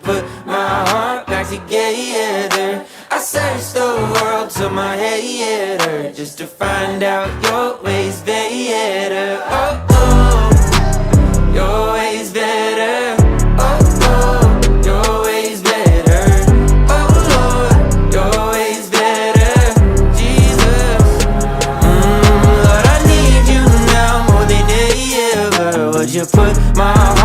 put my heart back together? I searched the world till my head hurt, just to find out your way's better. Oh, oh, your way's better. Oh, oh, your way's better. Oh, Lord, your way's better. Jesus, Lord, I need you now more than ever. Would you put my